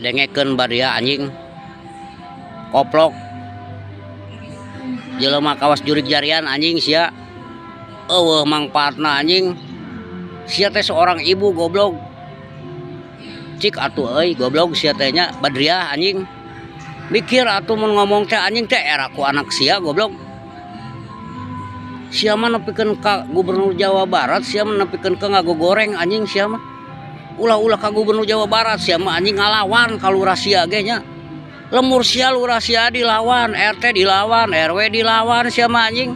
dengekeun badia anjing koplok jelema kawas jurig jarian anjing sia eueuh mangpaatna anjing sia teh seorang ibu goblok cik atuh euy goblok sia teh nya Badriah anjing mikir atuh mun ngomong teh anjing teh era ku anak sia goblok sia mah nepikeun ka gubernur Jawa Barat sia mah nepikeun ka ngagogoreng anjing sia mah ulah-ulah ka gubernur Jawa Barat sia mah anjing ngalawan ka lurah sia ge nya lemur sia lurah sia dilawan RT dilawan RW dilawan sia mah anjing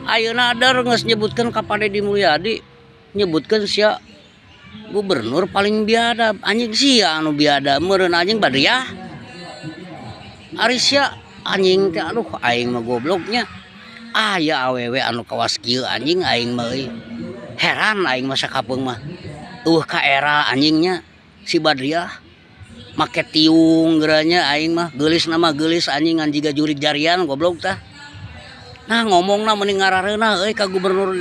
ayeuna adar geus nyebutkeun ka Padedi Mulyadi nyebutkeun sia gubernur paling biadab anjing sia anu biadab meureun anjing Badriah ari sia anjing teh aduh aing mah gobloknya aya awewe anu kawas kieu anjing aing mah heran aing mah sakapeung mah ka era anjingnya si Badriah make tiung geranya aing mah geulis nama geulis anjing ngan jiga jurig jarian goblok tah nah ngomongna mending ngarareuna euy ka gubernur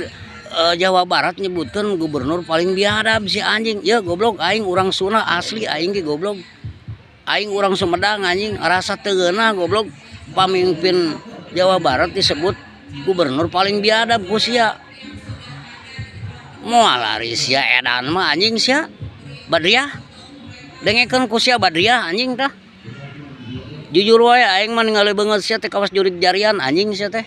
Jawa Barat nyebutkeun gubernur paling biadab si anjing ya goblok aing urang Sunda asli aing ge goblok aing urang Sumedang anjing rasa teu geunah goblok pamimpin Jawa Barat disebut gubernur paling biadab ku sia moal ari sia edan mah anjing sia Badriah dengekeun ku sia Badriah anjing tah jujur wae aing mah ningali beungeut sia teh kawas jurig jarian anjing sia teh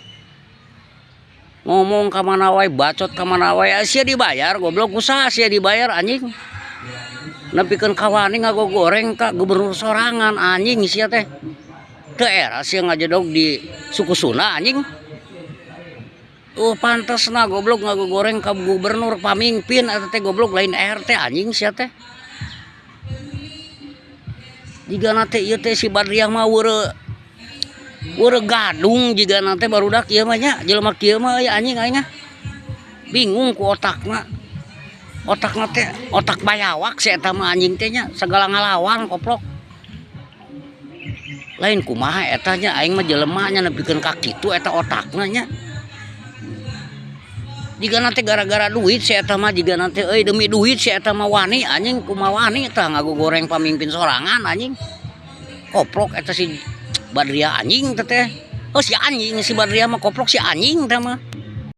ngomong ka mana wae bacot ka mana wae sia dibayar goblok kusaha sia dibayar anjing nepikeun kawani ngagogoreng ka gubernur sorangan anjing sia teh teu era sia ngajedog di suku Sunda anjing pantesna goblok ngagogoreng ka gubernur pamimpin eta teh goblok lain RT anjing sia teh jigana teh ieu teh si Badriah mah weureu gadung jigana teh barudak ieu mah nya jelema kieu mah anjing aing bingung ku otakna teh otak bayawak si eta mah anjing teh nya sagala ngalawan koplok lain kumaha eta nya aing mah jelema nya nepikeun ka kitu eta otakna nya jika nanti gara-gara duit si eta mah jika nanti demi duit si eta mah wani anjing kumaha wani tah ngagogoreng pamimpin sorangan anjing koplok eta si Badriah anjing teh si anjing si Badriah mah koplok si anjing teh mah